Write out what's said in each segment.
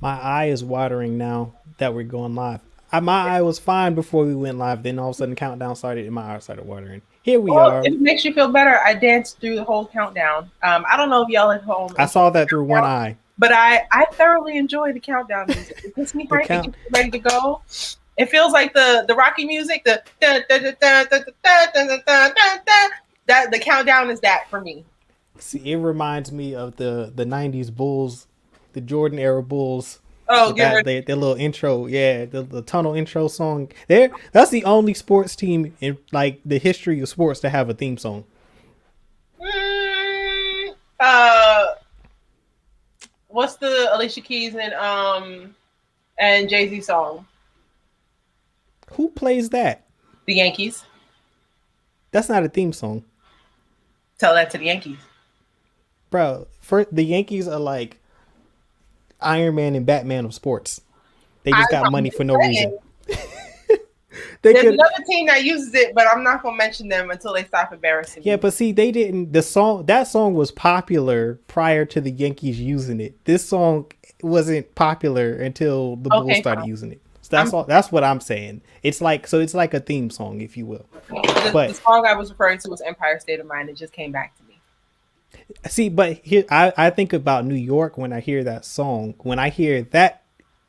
My eye is watering now that we're going live. My eye was fine before we went live. Then all of a sudden, countdown started, and my eye started watering. Here we Well, are. if it makes you feel better, I danced through the whole countdown. I don't know if y'all at home I enjoy saw the that through one countdown, eye. but I thoroughly enjoy the countdown music. It gets me The hyped. It count. gets me ready to go. It feels like the Rocky music. The da, da, da, da, da, da, da, da, da, da, da. That the countdown is that for me. See, it reminds me of the '90s Bulls, the Jordan era Bulls, Oh, with get that ready. their little intro. Yeah, the tunnel intro song. There, that's the only sports team in like the history of sports to have a theme song. Mm, uh, what's the Alicia Keys and Jay Z song? Who plays that? The Yankees. That's not a theme song, Tell that to the Yankees. bro. For the Yankees are like Iron Man and Batman of sports. They just got I'm money just for no reason. saying. They There's could, another team that uses it, but I'm not gonna mention them until they stop embarrassing yeah, me. but see, they didn't. The song that song was popular prior to the Yankees using it. This song wasn't popular until the Bulls Okay, started fine. using it. So I'm that's all. That's what I'm saying. It's like so. It's like a theme song, if you will. the But song I was referring to was Empire State of Mind. It just came back to me. see, but here I think about New York when I hear that song. When I hear that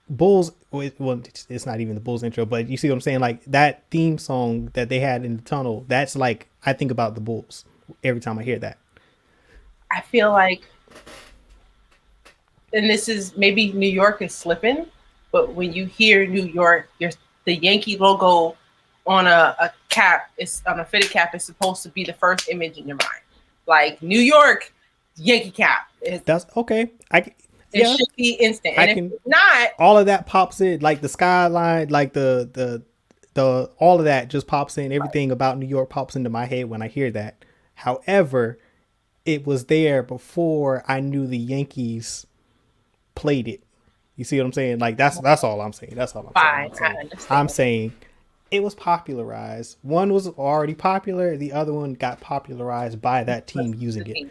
Bulls, well, it's not even the Bulls intro, but you see what I'm saying? Like that theme song that they had in the tunnel. That's like I think about the Bulls every time I hear that. I feel like, and this is maybe New York is slipping, but when you hear New York, the Yankee logo on a cap is on a fitted cap is supposed to be the first image in your mind. Like New York, Yankee cap. That's okay. It Yeah, should be instant. I And if can. it's not, All of that pops in, like the skyline, like the all of that just pops in. Everything about New York pops into my head when I hear that. However, it was there before I knew the Yankees played it. You see what I'm saying? Like that's all I'm saying. That's all I'm saying. fine, I I'm understand. saying it was popularized. One was already popular. The other one got popularized by that team The using it. team.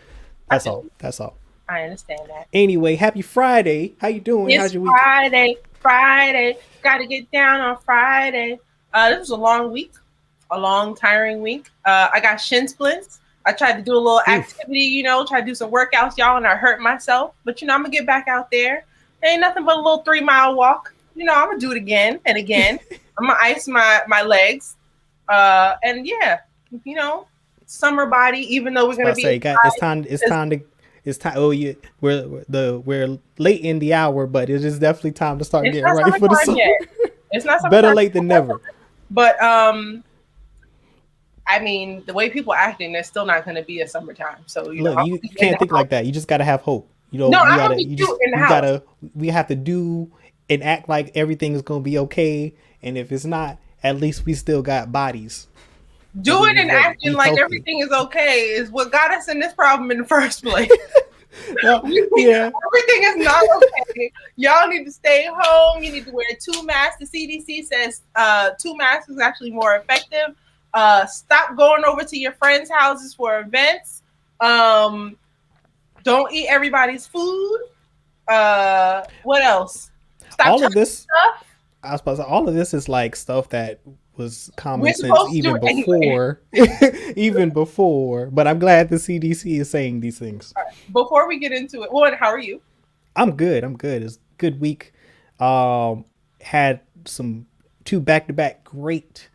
I That's feel all. That's all. I understand that. Anyway, happy Friday. How you doing? How's It's your week? Friday, Friday. Got to get down on Friday. This was a long week, a long, tiring week. I got shin splints. I tried to do a little Oof. activity, try to do some workouts, y'all, and I hurt myself. But I'm gonna get back out there. Ain't nothing but a little 3 mile walk. I'm gonna do it again and again. I'm gonna ice my legs. And yeah, you know, summer body. Even though we're I was about gonna to be say, God, it's inside, time. It's it's, time to. It's time. Oh, yeah, we're late in the hour, but it is definitely time to start it's getting not ready for the summertime summer. yet. It's not Better summertime. late than never. But I mean, the way people acting, there's still not going to be a summertime. So Look, I'm you in can't the think house. like that. You just gotta have hope. No, You I gotta. already You do just. in the We house. gotta. We have to do and act like everything is gonna be okay. And if it's not, at least we still got bodies and we Doing be and ready. acting We like healthy. everything is okay is what got us in this problem in the first place. No, yeah. Everything is not okay. Y'all need to stay home. You need to wear 2 masks. The CDC says 2 masks is actually more effective. Stop going over to your friends' houses for events. Um, don't eat everybody's food. What else? Stop All of touching this stuff. I suppose all of this is like stuff that was common We're sense supposed to do even it anyway. before, even before. But I'm glad the CDC is saying these things. Before we get into it, well, how are you? I'm good. I'm good. It's a good week. Um, had some two back to back great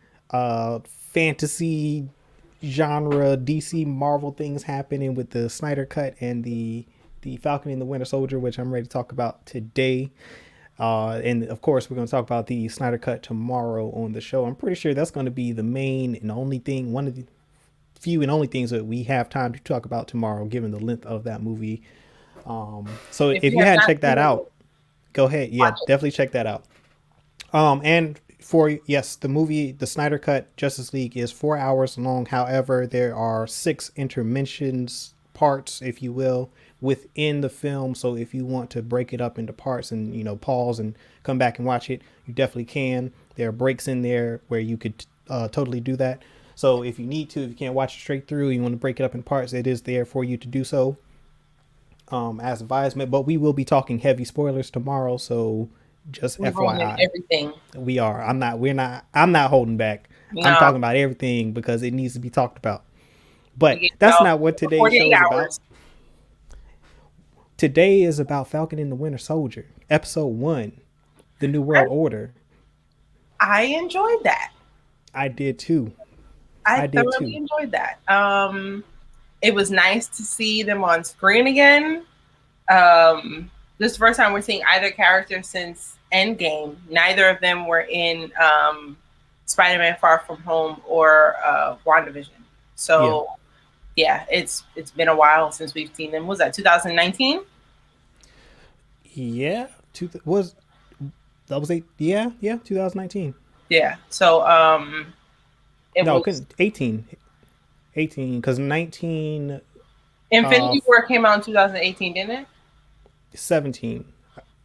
fantasy genre DC Marvel things happening with the Snyder Cut and the Falcon and the Winter Soldier, which I'm ready to talk about today. And of course, we're going to talk about the Snyder Cut tomorrow on the show. I'm pretty sure that's going to be the main and only thing, one of the few and only things that we have time to talk about tomorrow, given the length of that movie. So If if you you have hadn't not checked seen that it, out, go ahead. Yeah, watch it. definitely check that out. And for yes, the movie, the Snyder Cut Justice League is 4 hours long. However, there are six intermissions parts, if you will, within the film. So if you want to break it up into parts and pause and come back and watch it, you definitely can. There are breaks in there where you could totally do that. So if you need to, if you can't watch it straight through, you want to break it up in parts, it is there for you to do so. as advisement, but we will be talking heavy spoilers tomorrow. So just We ruining FYI, everything. we are. I'm not. We're not. I'm not holding back. I'm No, talking about everything because it needs to be talked about. we But get that's y'all not what today's 48 show is about. hours. Today is about Falcon and the Winter Soldier, episode 1, The New World Order. I enjoyed that. I did too. I I did thoroughly too. enjoyed that. It was nice to see them on screen again. This is the first time we're seeing either character since Endgame. Neither of them were in Spider-Man: Far From Home or WandaVision. Yeah. So yeah, it's been a while since we've seen them. Was that 2019? Yeah. Was that was 8? Yeah. Yeah. 2019. Yeah. So it No, was couldn't 18. 18 because 19 uh Infinity War came out in 2018, didn't it? 17,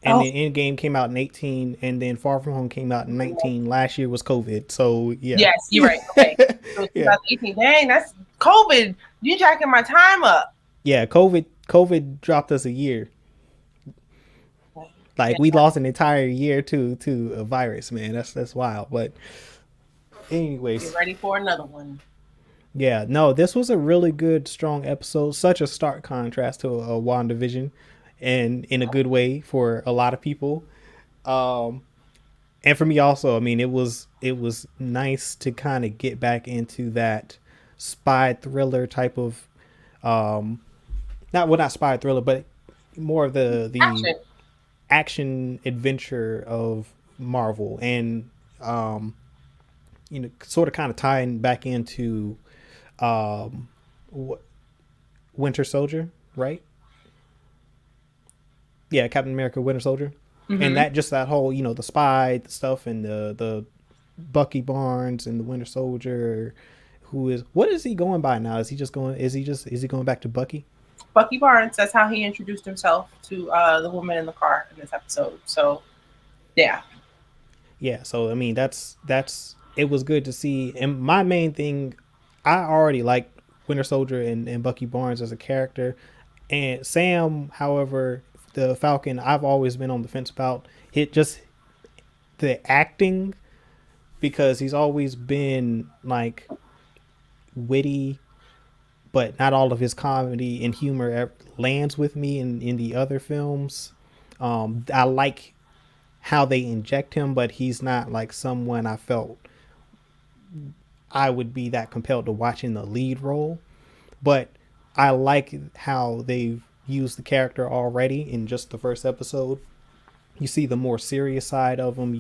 and Oh, then Endgame came out in 18, and then Far From Home came out in 19. Last year was COVID, so yeah. yes, you're right. Okay. So Yeah. 2018. Dang, that's COVID. You jacking my time up. Yeah, COVID dropped us a year. Yeah. Like we lost an entire year to a virus, man. That's wild. But Get anyways, ready for another one. yeah, no, this was a really good, strong episode. Such a stark contrast to a WandaVision, and in a good way for a lot of people. Um, and for me also, I mean, it was nice to kind of get back into that spy thriller type of, um, not spy thriller, but more of the Action. action adventure of Marvel, and um, sort of kind of tying back into um, Winter Soldier, right? Yeah, Captain America, Winter Soldier, and Mm-hmm. that just that whole the spy stuff and the Bucky Barnes and the Winter Soldier. Who is what is he going by now? Is he just going? Is he going back to Bucky? Bucky Barnes. That's how he introduced himself to the woman in the car in this episode. So yeah, Yeah. So I mean, that's it was good to see. And my main thing, I already like Winter Soldier and Bucky Barnes as a character, and Sam, however, the Falcon, I've always been on the fence about it. Just the acting because he's always been like witty, but not all of his comedy and humor lands with me in the other films. I like how they inject him, but he's not like someone I felt I would be that compelled to watch in the lead role. But I like how they've used the character already in just the first episode. You see the more serious side of him.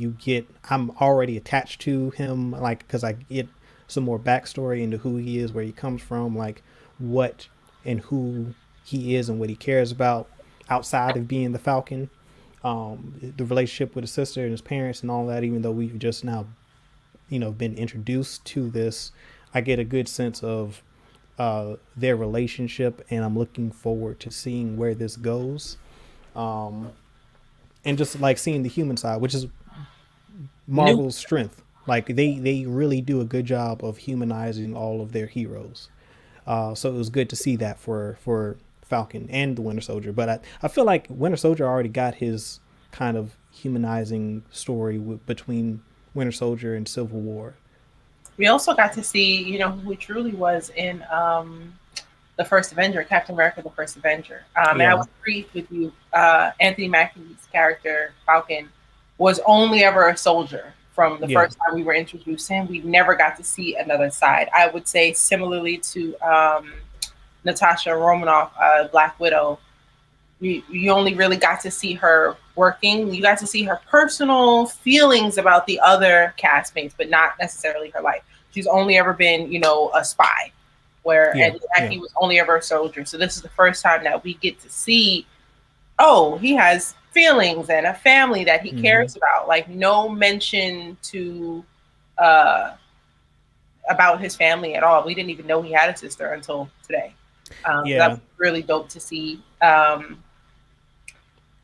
I'm already attached to him, like because I get some more backstory into who he is, where he comes from, like what and who he is and what he cares about outside of being the Falcon. The relationship with his sister and his parents and all that. Even though we've just now, been introduced to this, I get a good sense of their relationship, and I'm looking forward to seeing where this goes. Um, and just like seeing the human side, which is new. Marvel's strength. Like they really do a good job of humanizing all of their heroes. So it was good to see that for Falcon and the Winter Soldier. But I feel like Winter Soldier already got his kind of humanizing story between Winter Soldier and Civil War. We also got to see, who he truly was in the first Avenger, Captain America: The First Avenger. And I Yeah, was agreed with you. Anthony Mackie's character Falcon was only ever a soldier from the yeah, first time we were introduced to him. We never got to see another side. I would say similarly to Natasha Romanoff, Black Widow. You only really got to see her working. You got to see her personal feelings about the other castmates, but not necessarily her life. She's only ever been, a spy, where yeah, and yeah. he was only ever a soldier. So this is the first time that we get to see, oh, he has feelings and a family that he Mm-hmm. cares about. Like no mention to uh, about his family at all. We didn't even know he had a sister until today. That Yeah, was really dope to see.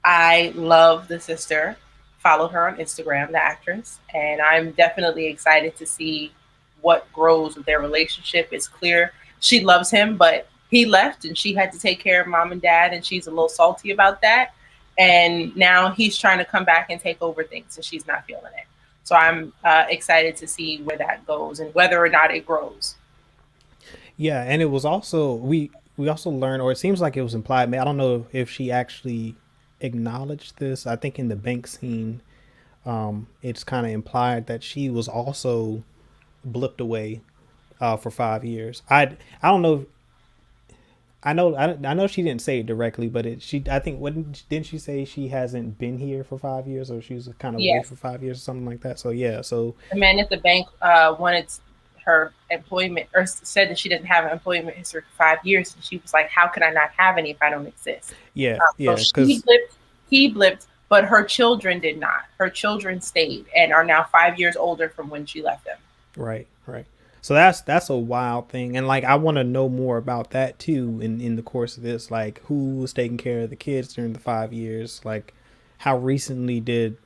I love the sister. Follow her on Instagram, the actress, and I'm definitely excited to see what grows with their relationship. It's clear she loves him, but he left and she had to take care of mom and dad, and she's a little salty about that. And now he's trying to come back and take over things, and she's not feeling it. So I'm excited to see where that goes and whether or not it grows. Yeah, and it was also we also learned, or it seems like it was implied. I don't know if she actually acknowledged this. I think in the bank scene, it's kind of implied that she was also blipped away for 5 years. I don't know. I know she didn't say it directly, but she I think what didn't she say she hasn't been here for 5 years, or she was kind of away Yes, for 5 years or something like that. So yeah, so the man at the bank wanted her employment, or said that she didn't have an employment history for 5 years, and she was like, "How can I not have any if I don't exist?" yeah, So yeah, she because blipped, he blipped, but her children did not. Her children stayed and are now 5 years older from when she left them. right, right. So that's a wild thing, and like I want to know more about that too. In the course of this, like who was taking care of the kids during the 5 years? Like how recently did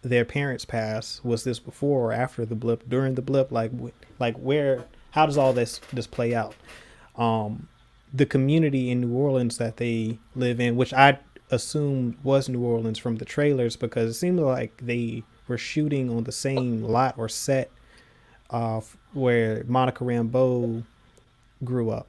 their parents pass? Was this before or after the blip? During the blip? Like where? How does all this play out? The community in New Orleans that they live in, which I assumed was New Orleans from the trailers, because it seemed like they were shooting on the same lot or set where Monica Rambeau grew up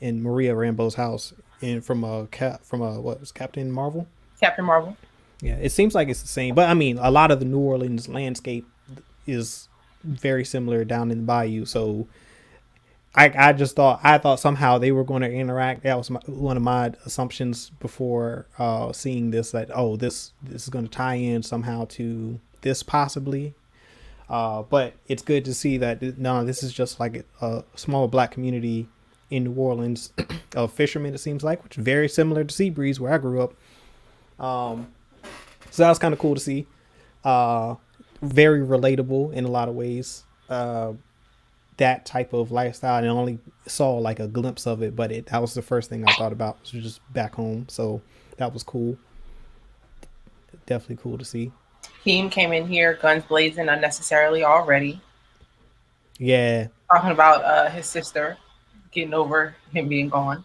in Maria Rambeau's house, in from a what was Captain Marvel. Captain Marvel. Yeah, it seems like it's the same, but I mean, a lot of the New Orleans landscape is very similar down in the bayou. So I thought somehow they were going to interact. That was one of my assumptions before seeing this, that oh, this is going to tie in somehow to this possibly. But it's good to see that no, this is just like a small black community in New Orleans of fishermen. It seems like, which is very similar to Seabreeze where I grew up. So that was kind of cool to see. Very relatable in a lot of ways. That type of lifestyle, and I only saw like a glimpse of it, but that was the first thing I thought about, was just back home. So that was cool. Definitely cool to see. Keem came in here guns blazing unnecessarily already, Yeah. talking about his sister getting over him being gone.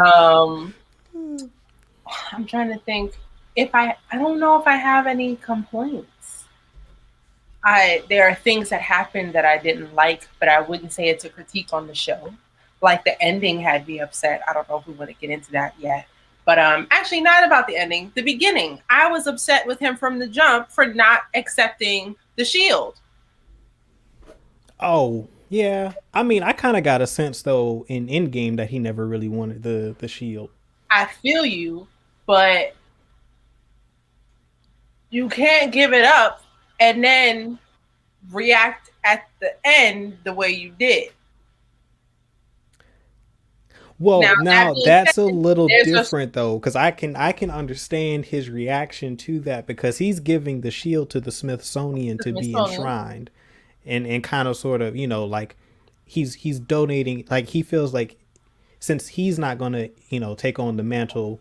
Um, I'm trying to think if I don't know if I have any complaints. I There are things that happened that I didn't like, but I wouldn't say it's a critique on the show. Like the ending had me upset. I don't know if we want to get into that yet. But actually not about the ending. The beginning. I was upset with him from the jump for not accepting the shield. Oh, yeah. I mean, I kind of got a sense though in Endgame that he never really wanted the shield. I feel you, but you can't give it up and then react at the end the way you did. Now Well, that now being that's a said, little there's just different though, because I can understand his reaction to that, because he's giving the shield to the Smithsonian the to be Smithsonian. enshrined, and kind of sort of like he's donating, like he feels like since he's not gonna take on the mantle,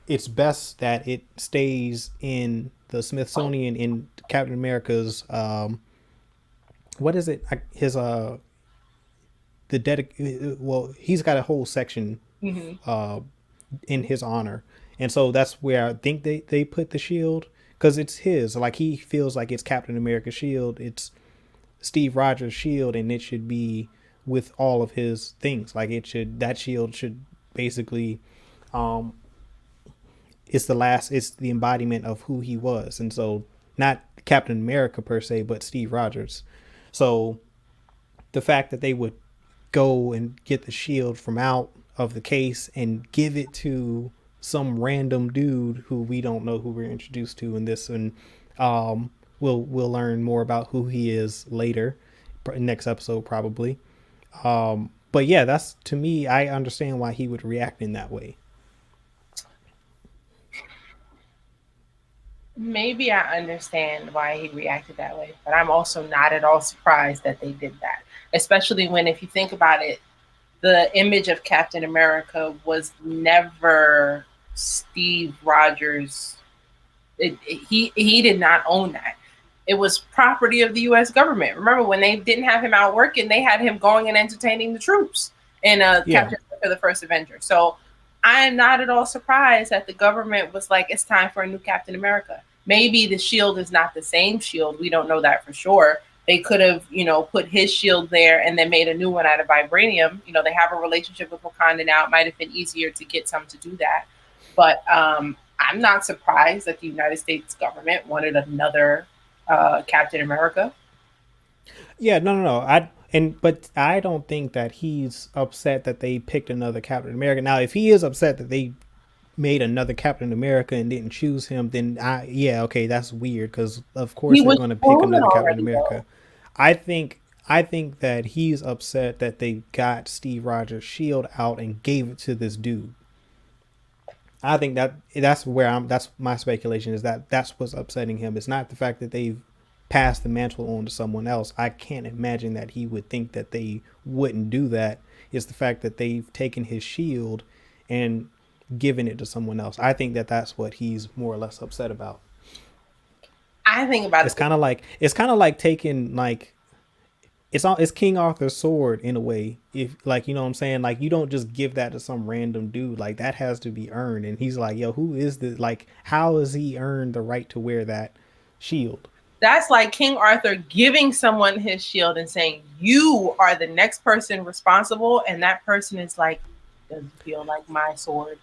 it's best that it stays in the Smithsonian in Captain America's what is it, his the well, he's got a whole section Mm-hmm. uh in his honor, and so that's where I think they put the shield, because it's his, like he feels like it's Captain America's shield, it's Steve Rogers' shield, and it should be with all of his things, like that shield should basically um it's the embodiment of who he was, and so not Captain America per se, but Steve Rogers. So the fact that they would go and get the shield from out of the case and give it to some random dude who we don't know, who we're introduced to in this, and we'll learn more about who he is later, next episode probably. But yeah, that's, to me, I understand why he would react in that way. Maybe I understand why he reacted that way, but I'm also not at all surprised that they did that. Especially when, if you think about it, the image of Captain America was never Steve Rogers. He did not own that. It was property of the U.S. government. Remember when they didn't have him out working, they had him going and entertaining the troops in Yeah. Captain for the first Avenger. So I am not at all surprised that the government was like, it's time for a new Captain America. Maybe the shield is not the same shield. We don't know that for sure. They could have, put his shield there and then made a new one out of vibranium. They have a relationship with Wakanda now. It might have been easier to get some to do that. But I'm not surprised that the United States government wanted another Captain America. Yeah, no. But I don't think that he's upset that they picked another Captain America. Now, if he is upset that they made another Captain America and didn't choose him, then okay, that's weird because of course He they're was going to pick chosen another Captain already, America. though. I think that he's upset that they got Steve Rogers' shield out and gave it to this dude. I think that's my speculation is that that's what's upsetting him. It's not the fact that they've passed the mantle on to someone else. I can't imagine that he would think that they wouldn't do that. It's the fact that they've taken his shield and given it to someone else. I think that that's what he's more or less upset about. I think about It's it. kind of like taking like it's King Arthur's sword in a way. If like you know what I'm saying, like you don't just give that to some random dude. Like that has to be earned. And he's like, yo, who is this? Like, how has he earned the right to wear that shield? That's like King Arthur giving someone his shield and saying, "You are the next person responsible," and that person is like, "Doesn't feel like my sword.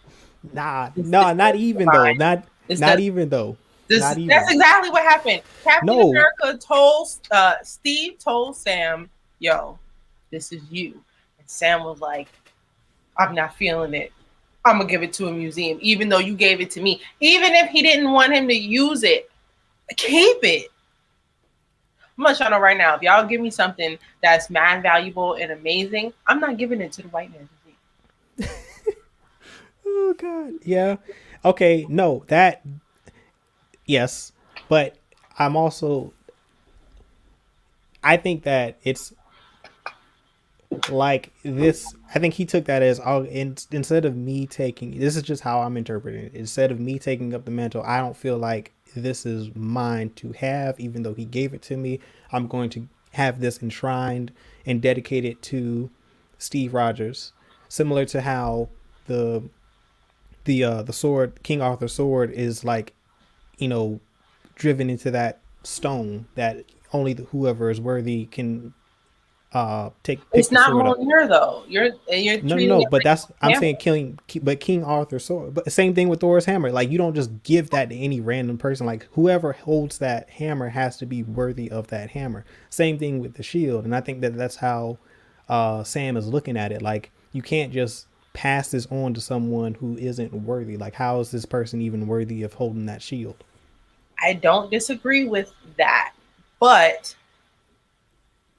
Nah, This, no, this not doesn't even though. mine. Not This not does even though. this." Not That's even. exactly what happened. Captain No. America told Steve told Sam, "Yo, this is you," and Sam was like, "I'm not feeling it. I'm gonna give it to a museum, even though you gave it to me. Even if he didn't want him to use it, keep it." I'm gonna let y'all know right now. If y'all give me something that's mad valuable and amazing, I'm not giving it to the white man. Oh god. Yeah. Okay. No. That. Yes. But I'm also. I think that it's like this. I think he took that as instead of me taking. This is just how I'm interpreting it. Instead of me taking up the mantle, I don't feel like this is mine to have, even though he gave it to me. I'm going to have this enshrined and dedicated to Steve Rogers, similar to how the the sword, King Arthur's sword, is like you know driven into that stone that only whoever is worthy can pick It's the not sword up. Mjolnir though. You're No, no, treating no. it But like that's a I'm hammer. saying King Arthur's sword. But same thing with Thor's hammer. Like you don't just give that to any random person. Like whoever holds that hammer has to be worthy of that hammer. Same thing with the shield. And I think that that's how Sam is looking at it. Like you can't just pass this on to someone who isn't worthy. Like how is this person even worthy of holding that shield? I don't disagree with that, but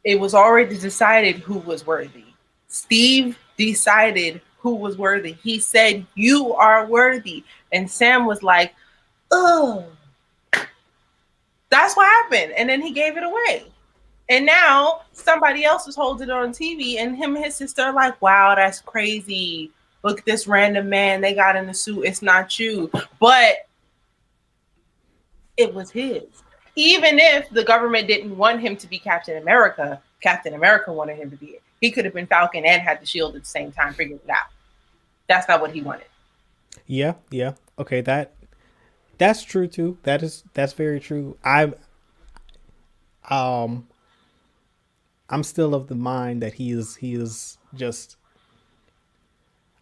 it was already decided who was worthy. Steve decided who was worthy. He said, "You are worthy," and Sam was like, "Oh, that's what happened." And then he gave it away. And now somebody else is holding it on TV, and him and his sister are like, "Wow, that's crazy. Look at this random man they got in the suit. It's not you." But it was his. Even if the government didn't want him to be Captain America wanted him to be it. He could have been Falcon and had the shield at the same time, figured it out. That's not what he wanted. Yeah, yeah. Okay, that's true too. That's very true. Um I'm still of the mind that he is just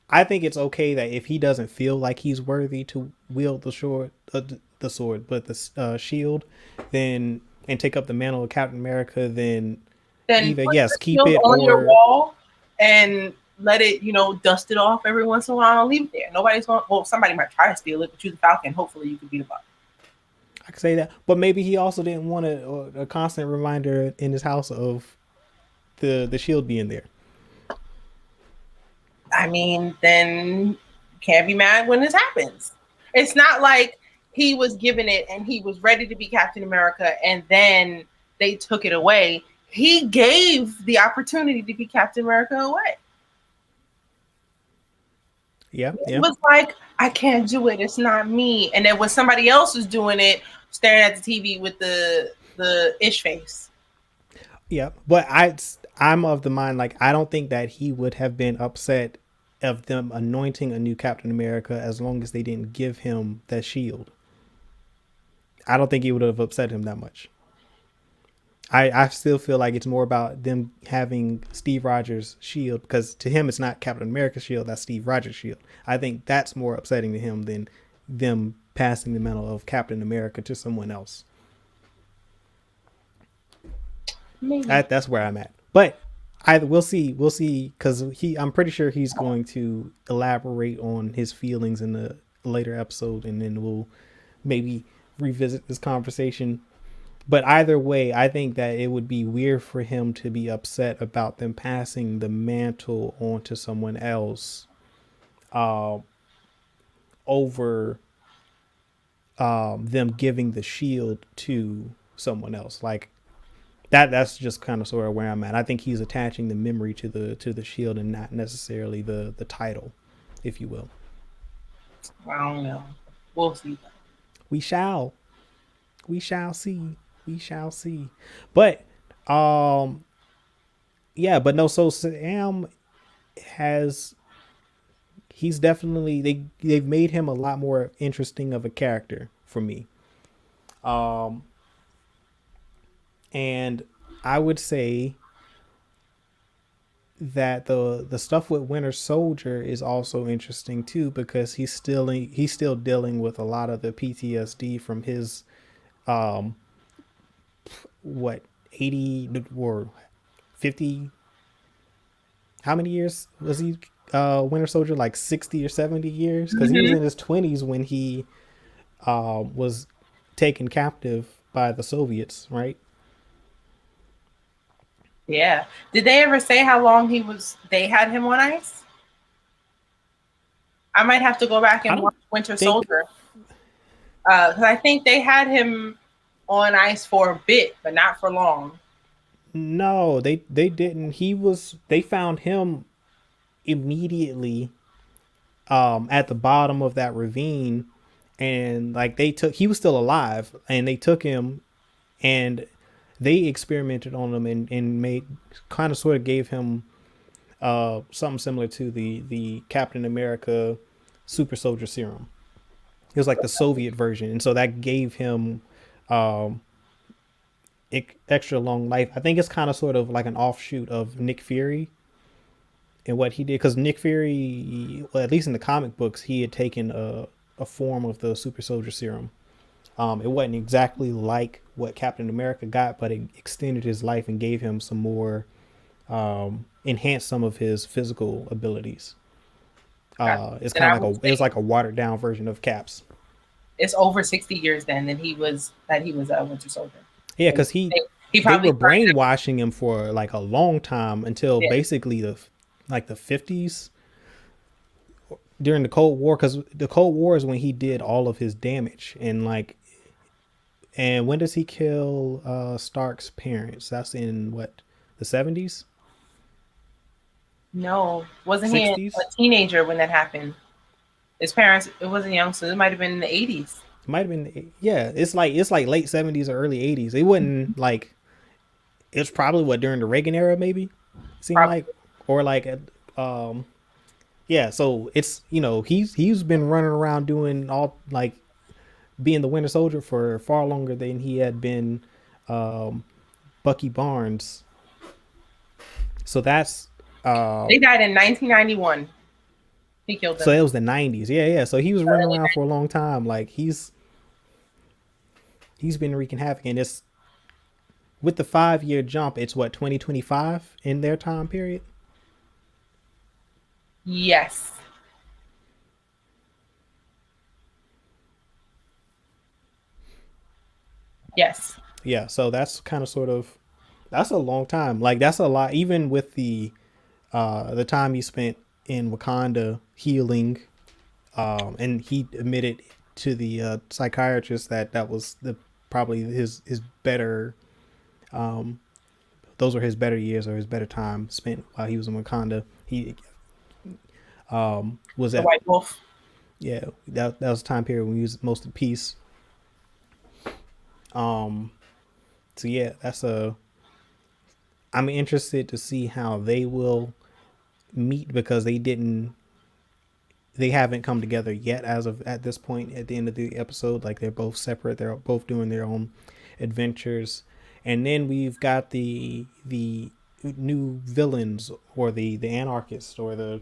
I think it's okay that if he doesn't feel like he's worthy to wield the sword, but the shield, then and take up the mantle of Captain America, then Then either put yes, the keep shield it on your or wall and let it, dust it off every once in a while and leave it there. Nobody's going, well, somebody might try to steal it, but you're the Falcon. Hopefully you can beat them up. I could say that. But maybe he also didn't want a constant reminder in his house of the shield being there. I mean, then can't be mad when this happens. It's not like he was given it and he was ready to be Captain America and then they took it away. He gave the opportunity to be Captain America away. Yeah, He yeah. was like, "I can't do it. It's not me." And then when somebody else was doing it, staring at the TV with the ish face. Yeah, but I'm of the mind like I don't think that he would have been upset of them anointing a new Captain America as long as they didn't give him that shield. I don't think it would have upset him that much. I still feel like it's more about them having Steve Rogers' shield, because to him it's not Captain America's shield, that's Steve Rogers' shield. I think that's more upsetting to him than them passing the mantle of Captain America to someone else. Maybe. That's where I'm at. But I we'll see, because I'm pretty sure he's going to elaborate on his feelings in the later episode, and then we'll maybe revisit this conversation. But either way, I think that it would be weird for him to be upset about them passing the mantle on to someone else, uh, over them giving the shield to someone else. Like that's just kind of sort of where I'm at. I think he's attaching the memory to the shield and not necessarily the title, if you will. I don't know. We'll see. We shall. We shall see. We shall see. But um yeah, but no, so Sam has he's definitely they've made him a lot more interesting of a character for me. Um and I would say that the stuff with Winter Soldier is also interesting too, because he's still dealing with a lot of the PTSD from his um what 80 or 50, how many years was he Winter Soldier, like 60 or 70 years, because he was Hmm. in his 20s when he was taken captive by the Soviets, right? Yeah. Did they ever say how long he was? They had him on ice. I might have to go back I and don't watch Winter think Soldier because I think they had him on ice for a bit, but not for long. no, they didn't. They found him immediately at the bottom of that ravine, and like they took he was still alive, and they took him, and they experimented on him, and made kind of sort of gave him something similar to the Captain America super soldier serum. It was like the Soviet version, and so that gave him um extra long life. I think it's kind of sort of like an offshoot of Nick Fury and what he did, because Nick Fury, well, at least in the comic books, he had taken a form of the super soldier serum. It wasn't exactly like what Captain America got, but it extended his life and gave him some more, enhanced some of his physical abilities. Gotcha. It's Then kind I of would like it was say like a watered down version of Caps. it's over 60 years then that he was a Winter Soldier. Yeah, And because he they probably were started. brainwashing him for like a long time, until Yeah, basically the 50s, during the Cold War, because the Cold War is when he did all of his damage, and like, and when does he kill Stark's parents? That's in what, the 70s, no, wasn't he a 60s. teenager when that happened? His parents, it wasn't young, so it might have been in the 80s. It might have been, yeah. It's like late 70s or early 80s. It wasn't like, it was probably what, during the Reagan era, maybe, it seemed Probably. like, or like um yeah. So it's, he's been running around doing all, like, being the Winter Soldier for far longer than he had been um, Bucky Barnes. So that's They died in 1991. He killed so them. it was the 90s. Yeah, yeah. So he was running around for a long time. Like he's been wreaking havoc, and it's with the 5 year jump. It's what, 2025 in their time period. Yes. Yes. Yeah. So that's kind of sort of, that's a long time. Like that's a lot, even with the time he spent in Wakanda healing. And he admitted to the psychiatrist that that was the probably his better, those were his better years, or his better time spent while he was in Wakanda. He was The at, White Wolf. yeah, that was a time period when he was most at peace. Um, so yeah, that's a, I'm interested to see how they will meet, because they didn't. they haven't come together yet as of at this point at the end of the episode. Like they're both separate. They're both doing their own adventures. And then we've got the new villains or the anarchists or the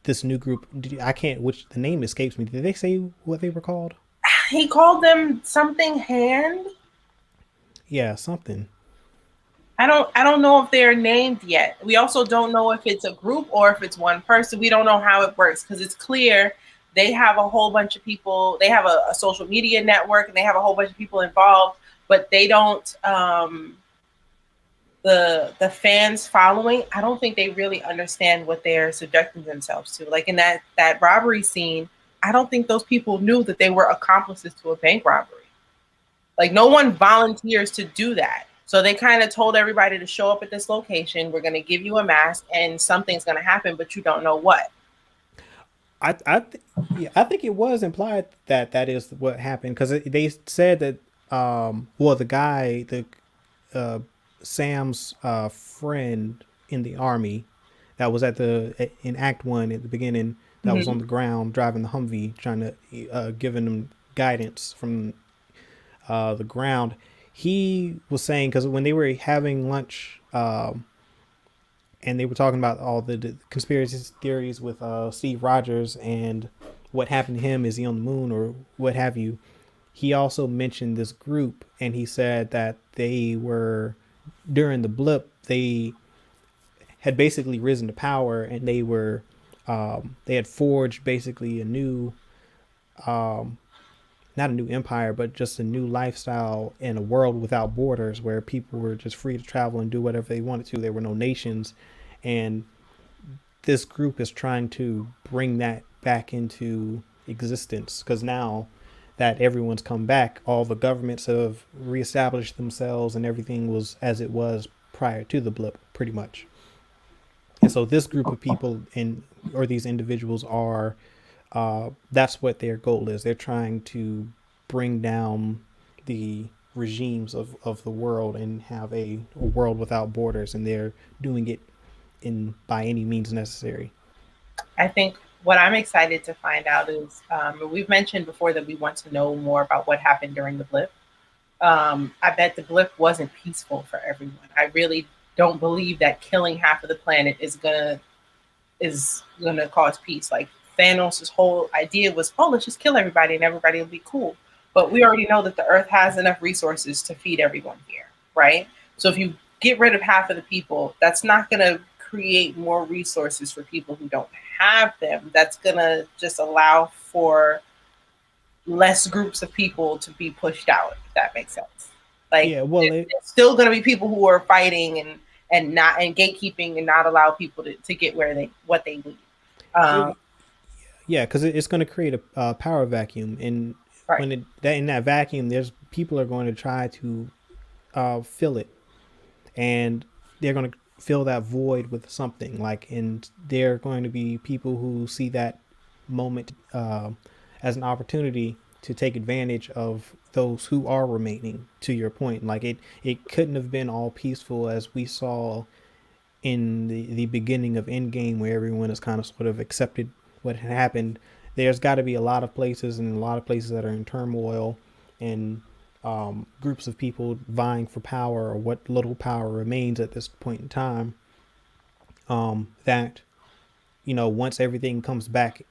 this new group. I can't, which the name escapes me. Did they say what they were called? He called them something hand. Yeah, something. I don't know if they're named yet. We also don't know if it's a group or if it's one person. We don't know how it works because it's clear they have a whole bunch of people. They have a social media network and they have a whole bunch of people involved, but they don't the fans following, I don't think they really understand what they're subjecting themselves to. Like in that robbery scene, I don't think those people knew that they were accomplices to a bank robbery. Like no one volunteers to do that. So they kind of told everybody to show up at this location. We're going to give you a mask and something's going to happen, but you don't know what. Yeah, I think it was implied that that is what happened because they said that well the guy the uh, Sam's friend in the army that was at the in Act One at the beginning that was on Mm-hmm. the ground driving the Humvee trying to giving them guidance from the ground. He was saying because when they were having lunch and they were talking about all the conspiracy theories with Steve Rogers and what happened to him, is he on the moon or what have you. He also mentioned this group and he said that they were during the blip they had basically risen to power and they had forged basically a new not a new empire, but just a new lifestyle in a world without borders where people were just free to travel and do whatever they wanted to. There were no nations. And this group is trying to bring that back into existence because now that everyone's come back, all the governments have reestablished themselves and everything was as it was prior to the blip, pretty much. And so this group of people in or these individuals are that's what their goal is. They're trying to bring down the regimes of the world and have a world without borders, and they're doing it in by any means necessary. I think what I'm excited to find out is we've mentioned before that we want to know more about what happened during the blip. I bet the blip wasn't peaceful for everyone. I really don't believe that killing half of the planet is gonna cause peace. Like Thanos' whole idea was, oh, let's just kill everybody and everybody will be cool. But we already know that the Earth has enough resources to feed everyone here, right? So if you get rid of half of the people, that's not gonna create more resources for people who don't have them. That's gonna just allow for less groups of people to be pushed out, if that makes sense. Like Yeah, well, there's still going to be people who are fighting and not and gatekeeping and not allow people to get where they what they need. Um, it yeah, because it's going to create a power vacuum, and right. when that in that vacuum, there's people are going to try to fill it, and they're going to fill that void with something like, and they're going to be people who see that moment as an opportunity to take advantage of those who are remaining. To your point, like it couldn't have been all peaceful as we saw in the beginning of Endgame, where everyone has kind of sort of accepted what had happened. There's got to be a lot of places and a lot of places that are in turmoil and groups of people vying for power or what little power remains at this point in time. That once everything comes back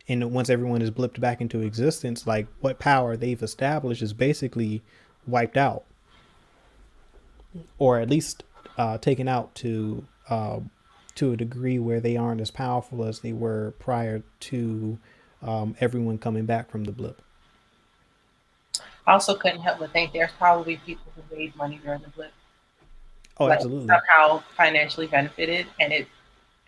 and once everyone is blipped back into existence, like what power they've established is basically wiped out, or at least taken out to a degree where they aren't as powerful as they were prior to everyone coming back from the blip. I also couldn't help but think there's probably people who made money during the blip, Oh, like absolutely. somehow financially benefited, and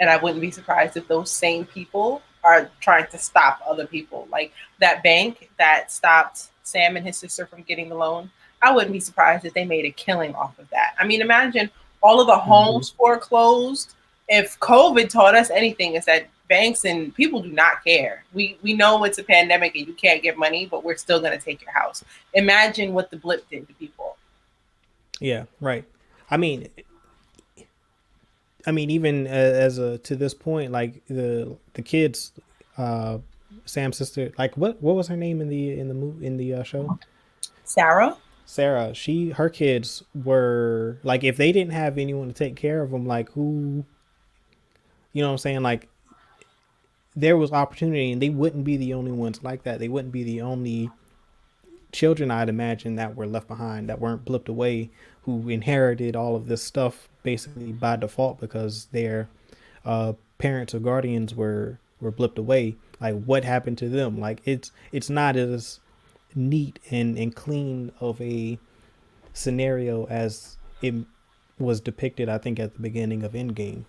I wouldn't be surprised if those same people are trying to stop other people. Like that bank that stopped Sam and his sister from getting the loan, I wouldn't be surprised if they made a killing off of that. I mean, imagine all of the Mm-hmm. homes foreclosed. If COVID taught us anything, is that banks and people do not care. We know it's a pandemic and you can't get money, but we're still going to take your house. Imagine what the blip did to people. Yeah, right. I mean, I mean, even as a to this point, like the kids, uh, Sam's sister, like what was her name in the movie in the show? Sarah. Sarah. Her kids were like, if they didn't have anyone to take care of them, like who, you know what I'm saying? Like there was opportunity, and they wouldn't be the only ones like that. They wouldn't be the only children, I'd imagine, that were left behind, that weren't blipped away, who inherited all of this stuff basically by default because their parents or guardians were blipped away. Like what happened to them? Like it's not as neat and clean of a scenario as it was depicted, I think, at the beginning of Endgame.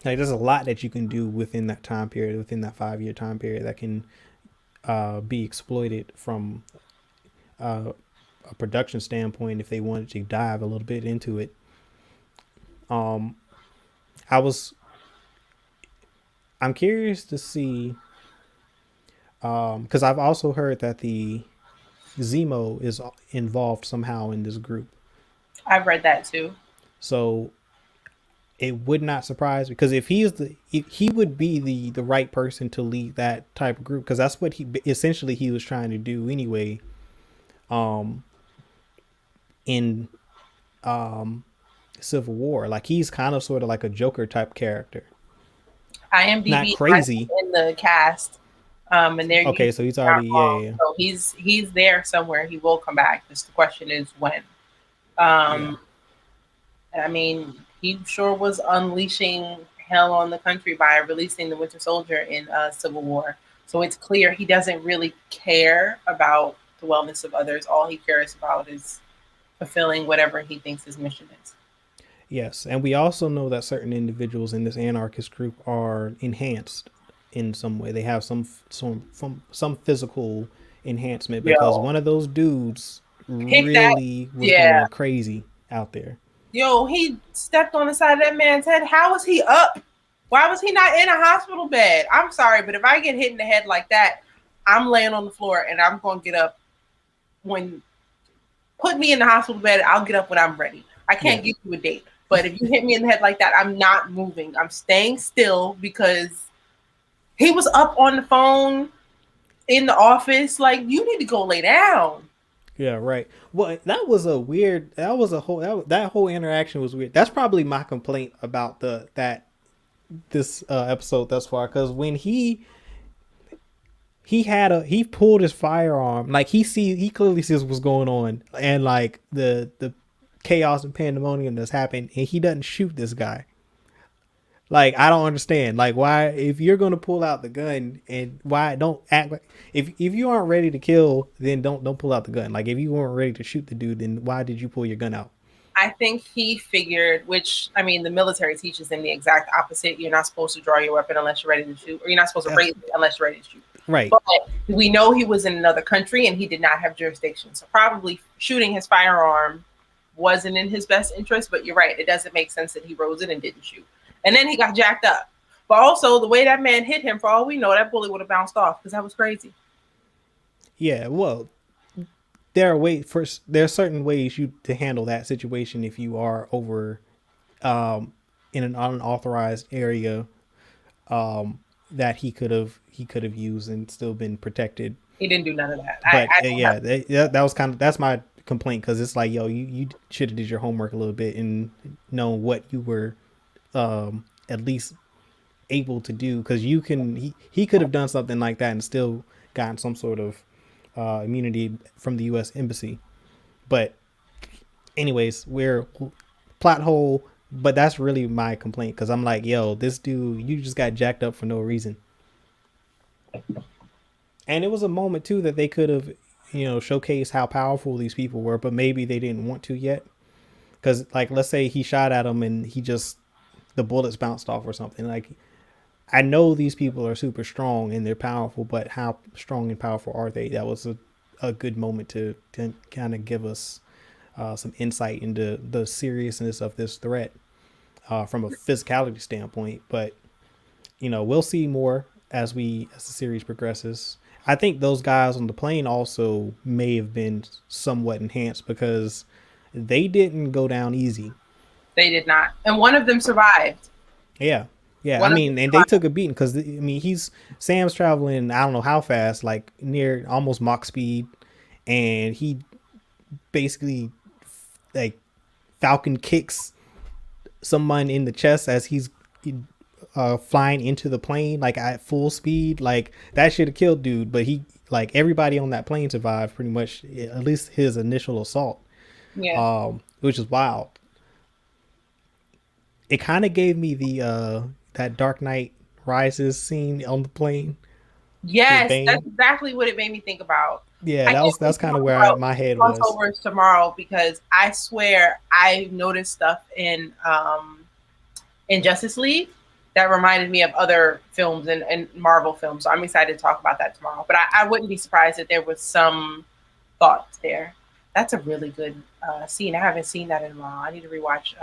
Like there's a lot that you can do within that time period, within that 5 year time period, that can be exploited from uh, a production standpoint if they wanted to dive a little bit into it. Um, I was I'm curious to see because I've also heard that the Zemo is involved somehow in this group. I've read that too. So it would not surprise me because if he would be the right person to lead that type of group because that's what he was trying to do anyway. Um, in Civil War, like he's kind of sort of like a Joker type character, not IMDb has him crazy. in the cast, and they're Okay, using so he's that already wrong. yeah So he's there somewhere. He will come back. Just the question is when. yeah Um, I mean, he sure was unleashing hell on the country by releasing the Winter Soldier in Civil War. So it's clear he doesn't really care about the wellness of others. All he cares about is fulfilling whatever he thinks his mission is. yes, and we also know that certain individuals in this anarchist group are enhanced in some way. They have some physical enhancement because Yo, one of those dudes pick that. really was Yeah. going crazy out there. Yo, he stepped on the side of that man's head. How was he up? Why was he not in a hospital bed? I'm sorry, but if I get hit in the head like that, I'm laying on the floor and I'm going to get up when put me in the hospital bed. I'll get up when I'm ready. I can't Yeah, give you a date. But if you hit me in the head like that, I'm not moving. I'm staying still because he was up on the phone in the office. Like, you need to go lay down. yeah, right. Well, that was a weird. That was a whole. That whole interaction was weird. That's probably my complaint about the that this episode thus far. Because when he pulled his firearm, like he clearly sees what's going on, and like the chaos and pandemonium that's happened, and he doesn't shoot this guy. Like I don't understand. Like why, if you're gonna pull out the gun, and why don't act like, if you aren't ready to kill, then don't pull out the gun. Like if you weren't ready to shoot the dude, then why did you pull your gun out? I think he figured, which I mean, the military teaches him the exact opposite. You're not supposed to draw your weapon unless you're ready to shoot, or you're not supposed to raise it unless you're ready to shoot. Right. But we know he was in another country and he did not have jurisdiction. So probably shooting his firearm wasn't in his best interest. But you're right. It doesn't make sense that he rose it and didn't shoot. And then he got jacked up. But also the way that man hit him, for all we know, that bullet would have bounced off because that was crazy. Yeah. Well, there are certain ways you to handle that situation if you are over in an unauthorized area that he could have used and still been protected. He didn't do none of that. But I don't yeah, have. that was kind of that's my complaint because it's like yo, you should have did your homework a little bit and know what you were at least able to do because he could have done something like that and still gotten some sort of immunity from the U.S. embassy. But anyways, we're plot hole. But that's really my complaint because I'm like, yo, this dude, you just got jacked up for no reason. And it was a moment too that they could have, showcased how powerful these people were, but maybe they didn't want to yet. Because, like, let's say he shot at him and the bullets bounced off or something. Like, I know these people are super strong and they're powerful, but how strong and powerful are they? That was a good moment to kind of give us some insight into the seriousness of this threat from a physicality standpoint. But we'll see more as the series progresses. I think those guys on the plane also may have been somewhat enhanced because they didn't go down easy. They did not, and one of them survived. Yeah. Yeah, I One of them mean, and they survived. took a beating because I mean, Sam's traveling. I don't know how fast, like near almost Mach speed, and he basically like Falcon kicks someone in the chest as he's flying into the plane like at full speed. Like that should have killed dude, but he like everybody on that plane survived pretty much, at least his initial assault, Yeah. which is wild. It kind of gave me the that Dark Knight Rises scene on the plane with Yes, that's Bane. exactly what it made me think about. Yeah, I can't that's wait to kind of talk where about my head was. crossovers tomorrow because I swear I noticed stuff in Justice League that reminded me of other films and Marvel films. So I'm excited to talk about that tomorrow. But I wouldn't be surprised if there was some thoughts there. That's a really good scene. I haven't seen that in a while. I need to rewatch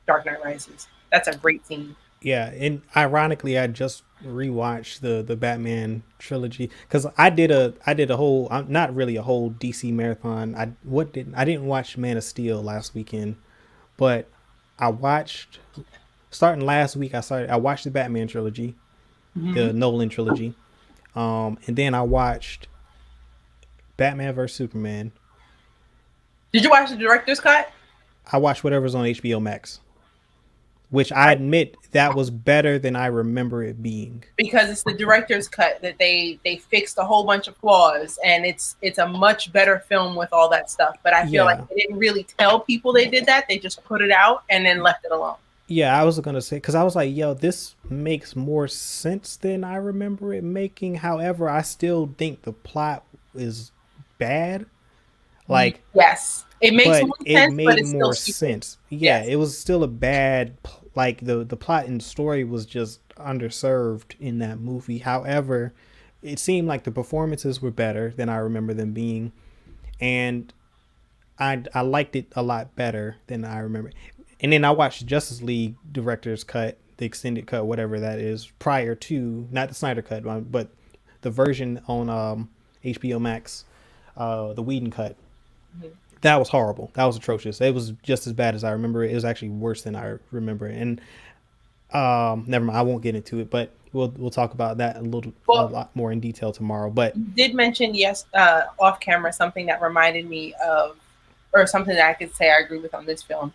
Dark Knight Rises. That's a great scene. Yeah, and ironically, I just rewatched the Batman trilogy because I did a whole, not really a whole DC marathon. I didn't watch Man of Steel last weekend, but I watched starting last week. I watched the Batman trilogy, Mm-hmm. the Nolan trilogy, and then I watched Batman vs Superman. Did you watch the director's cut? I watched whatever's on HBO Max, which I admit that was better than I remember it being. Because it's the director's cut that they fixed a whole bunch of flaws and it's a much better film with all that stuff, but I feel like Yeah, they didn't really tell people they did that. They just put it out and then left it alone. yeah, I was gonna say because I was like, yo, this makes more sense than I remember it making. However, I still think the plot is bad. Like, Yes, it makes more but it sense, but made it's still more stupid. sense. Yeah, Yes. it was still a bad. Like the plot and story was just underserved in that movie. However, it seemed like the performances were better than I remember them being, and I liked it a lot better than I remember. And then I watched Justice League director's cut, the extended cut, whatever that is, prior to not the Snyder cut, but the version on HBO Max, the Whedon cut. Mhm. That was horrible. That was atrocious. It was just as bad as I remember it. It was actually worse than I remember it. And never mind, I won't get into it, but we'll talk about that a Well, lot more in detail tomorrow. But you did mention yes, off camera, something that reminded me of, or something that I could say I agree with on this film.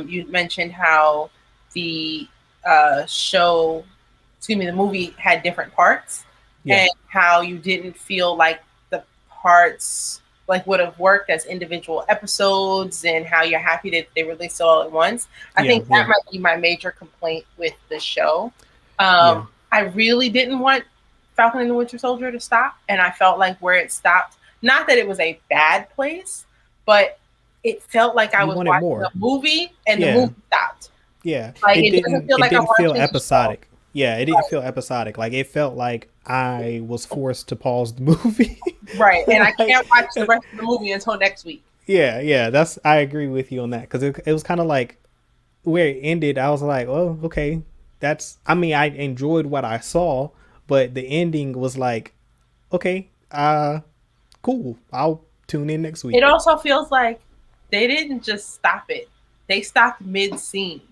You mentioned how the show, excuse me, the movie had different parts, yeah, and how you didn't feel like the parts like would have worked as individual episodes, and how you're happy that they released it all at once. I yeah, think that yeah, might be my major complaint with the show. yeah. I really didn't want Falcon and the Winter Soldier to stop, and I felt like where it stopped, not that it was a bad place, but it felt like I You was wanted watching a more. movie and the Yeah, movie stopped. yeah. Like It it doesn't didn't. feel It like I'm didn't feel watching a show. episodic. Yeah, it didn't feel episodic. Like it felt like I was forced to pause the movie. Right. And I Like, can't watch the rest of the movie until next week. yeah, yeah. That's I agree with you on that because it was kind of like where it ended. I was like, oh, okay. That's. I mean, I enjoyed what I saw, but the ending was like, okay, cool. I'll tune in next It week. also feels like they didn't just stop it. They stopped mid scene.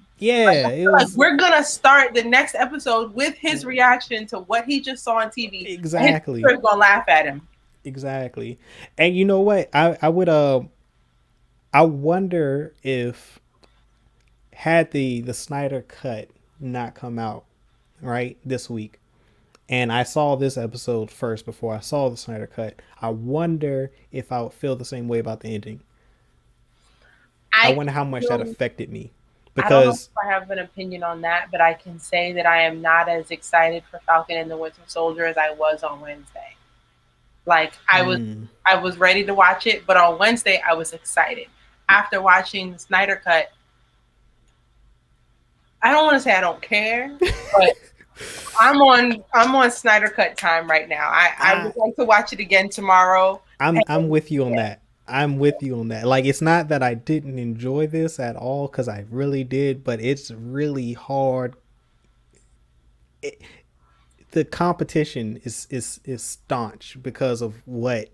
Like, Yeah, I it feel like was we're gonna start the next episode with his reaction to what he just saw on TV, and his exactly, sister's gonna laugh at him. exactly. And you know what? I would I wonder if had the Snyder cut not come out right this week, and I saw this episode first before I saw the Snyder cut, I wonder if I would feel the same way about the ending. I I wonder how much that feel affected me I don't know because if I have an opinion on that, but I can say that I am not as excited for Falcon and the Winter Soldier as I was on Wednesday. Like mm, I was ready to watch it, but on Wednesday I was excited. After watching the Snyder cut, I don't want to say I don't care, but I'm on Snyder cut time right now. I I would like to watch it again tomorrow. And I'm with you on yeah, that. I'm with you on that. Like it's not that I didn't enjoy this at all cuz I really did, but it's really hard. It, the competition is staunch because of what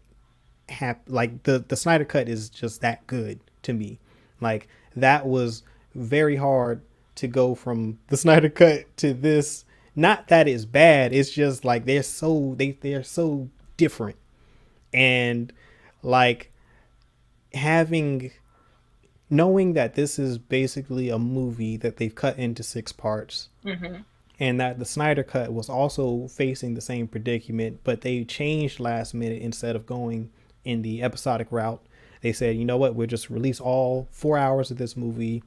happened. Like the Snyder cut is just that good to me. Like that was very hard to go from the Snyder Cut to this. Not that it's bad, it's just like they're so different. And like having knowing that this is basically a movie that they've cut into 6 parts, Mm-hmm. and that the Snyder Cut was also facing the same predicament, but they changed last minute. Instead of going in the episodic route, they said, you know what, we'll just release all 4 hours of this movie,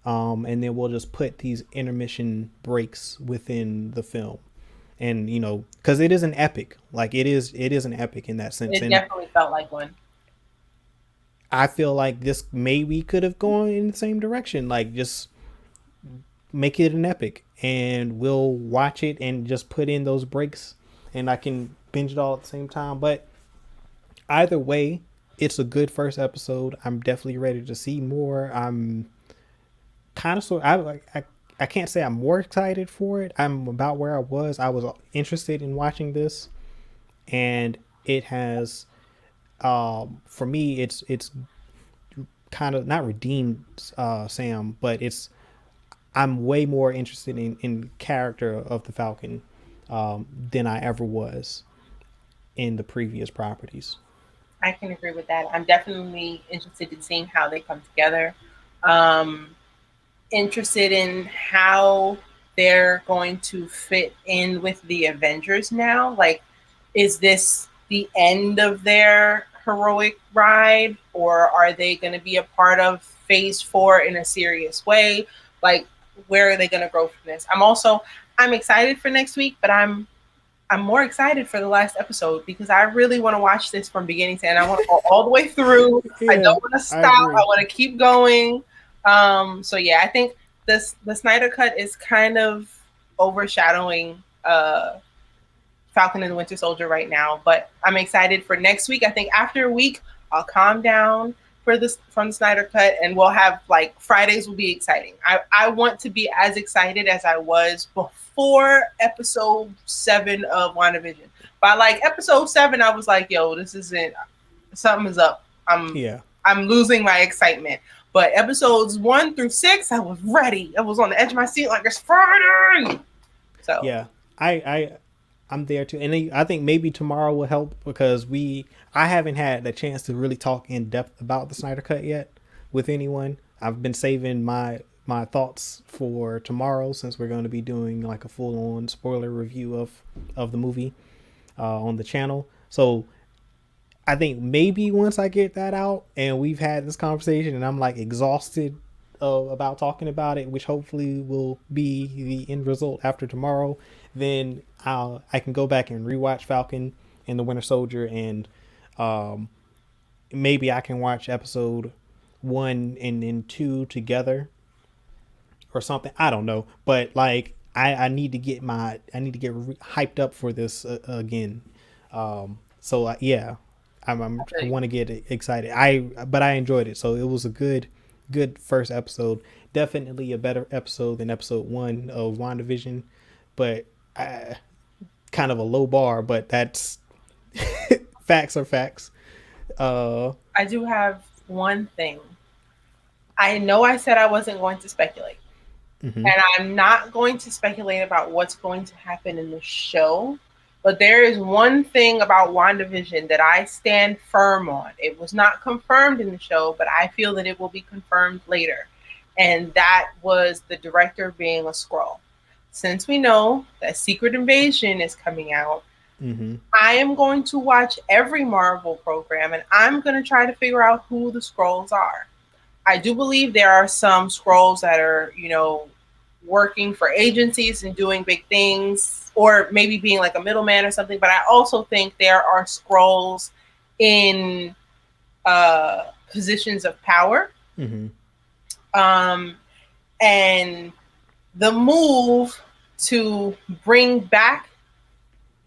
and then we'll just put these intermission breaks within the film. And because it is an epic, like it is an epic in that sense. It And definitely felt like one. I feel like this maybe could have gone in the same direction, like just make it an epic, and we'll watch it and just put in those breaks, and I can binge it all at the same time. But either way, it's a good first episode. I'm definitely ready to see more. I'm kind of sort. I can't say I'm more excited for it. I'm about where I was. I was interested in watching this, and it has, for me, it's kind of not redeemed Sam, but I'm way more interested in character of the Falcon, than I ever was in the previous properties. I can agree with that. I'm definitely interested in seeing how they come together. Um, Interested in how they're going to fit in with the Avengers now. Like, is this the end of their heroic ride, or are they going to be a part of Phase 4 in a serious way? Like, where are they going to grow from this? I'm excited for next week, but I'm more excited for the last episode because I really want to watch this from beginning to end. I want to go all the way through. I Yeah, don't want to I stop. I agree. want to keep going. So yeah, I think the Snyder Cut is kind of overshadowing Falcon and the Winter Soldier right now. But I'm excited for next week. I think after a week, I'll calm down for this from the Snyder Cut, and we'll have like Fridays will be exciting. I want to be as excited as I was before episode 7 of WandaVision. By like episode 7, I was like, yo, this isn't something is up. Yeah, I'm losing my excitement. But episodes 1 through 6, I was ready. I was on the edge of my seat like it's Friday. So yeah. I'm there too, and I think maybe tomorrow will help because I haven't had the chance to really talk in depth about the Snyder Cut yet with anyone. I've been saving my thoughts for tomorrow, since we're going to be doing like a full on spoiler review of the movie, on the channel. So I think maybe once I get that out and we've had this conversation and I'm like exhausted about talking about it, which hopefully will be the end result after tomorrow, then I can go back and rewatch Falcon and the Winter Soldier, and um, maybe I can watch episode 1 and then 2 together or something. I don't know, but like I need to get hyped up for this again. So yeah, I want to get excited. But I enjoyed it, so it was a good first episode. Definitely a better episode than episode 1 of WandaVision, but kind of a low bar. But that's facts are facts. Uh, I do have one thing. I know I said I wasn't going to speculate. mhm. And I'm not going to speculate about what's going to happen in the show. But there is one thing about WandaVision that I stand firm on. It was not confirmed in the show, but I feel that it will be confirmed later. And that was the director being a Skrull. Since we know that Secret Invasion is coming out, Mhm. I am going to watch every Marvel program and I'm going to try to figure out who the Skrulls are. I do believe there are some Skrulls that are, working for agencies and doing big things, or maybe being like a middleman or something. But I also think there are Skrulls in positions of power. Mhm. Um, and the move to bring back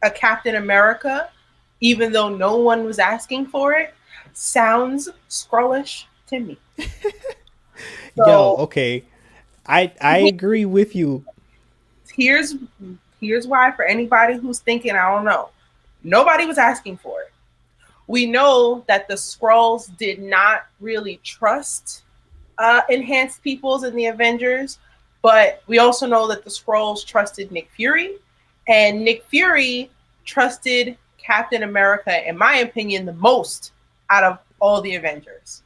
a Captain America, even though no one was asking for it, sounds Skrullish to me. Yo, So okay. I agree with you. here's here's why for anybody who's thinking, I don't know, nobody was asking for it. We know that the Skrulls did not really trust enhanced peoples in the Avengers, but we also know that the Skrulls trusted Nick Fury, and Nick Fury trusted Captain America, in my opinion, the most out of all the Avengers.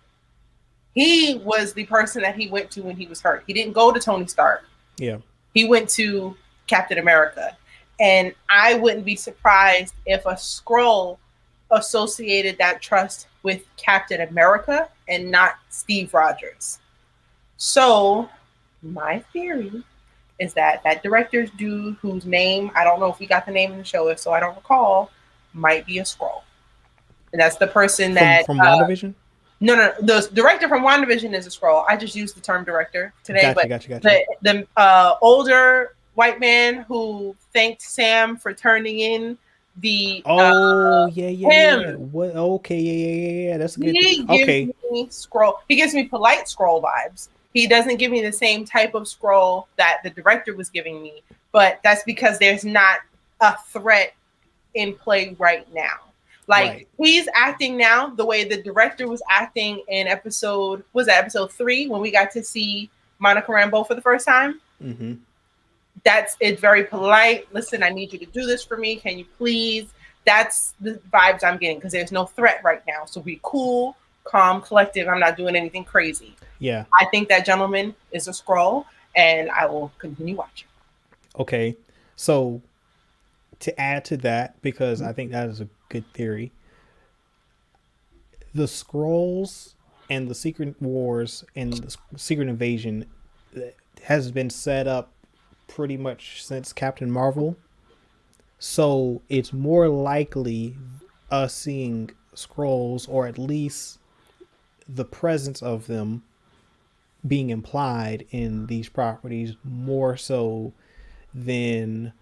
He was the person that he went to when he was hurt. He didn't go to Tony Stark. Yeah. He went to Captain America. And I wouldn't be surprised if a Skrull associated that trust with Captain America and not Steve Rogers. So, my theory is that that director's dude, whose name, I don't know if we got the name in the show, if so, I don't recall, might be a Skrull. And that's the person that. From WandaVision? No. The director from WandaVision is a Skrull. I just used the term director today. Gotcha. The older white man who thanked Sam for turning in the yeah. What? Okay, yeah. That's a good. He gives me Skrull. He gives me polite Skrull vibes. He doesn't give me the same type of Skrull that the director was giving me, but that's because there's not a threat in play right now. Like, he's acting now the way the director was acting in episode 3 when we got to see Monica Rambeau for the first time. Mm-hmm. It's very polite. Listen, I need you to do this for me. Can you please? That's the vibes I'm getting because there's no threat right now. So be cool, calm, collective. I'm not doing anything crazy. Yeah. I think that gentleman is a Skrull, and I will continue watching. Okay. So to add to that, because I think that is a good theory, the Skrulls and the Secret Wars and the Secret Invasion has been set up pretty much since Captain Marvel. So it's more likely us seeing Skrulls, or at least the presence of them being implied in these properties, more so than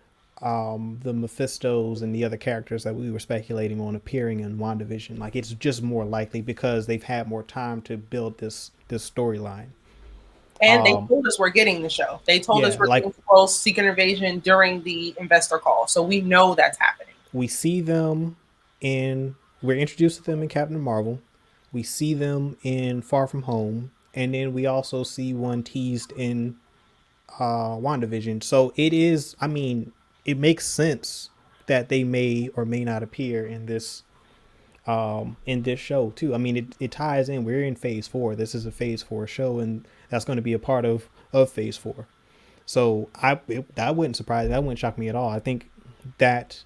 the Mephistos and the other characters that we were speculating on appearing in WandaVision. Like, it's just more likely because they've had more time to build this storyline. And they told us we're getting the show. They told us we're getting Skrulls Secret Invasion during the investor call. So we know that's happening. We see them we're introduced to them in Captain Marvel. We see them in Far From Home. And then we also see one teased in WandaVision. So it makes sense that they may or may not appear in this show too. I mean, it ties in. We're in phase 4. This is a phase 4 show, and that's going to be a part of phase 4. So that wouldn't surprise me. That wouldn't shock me at all. I think that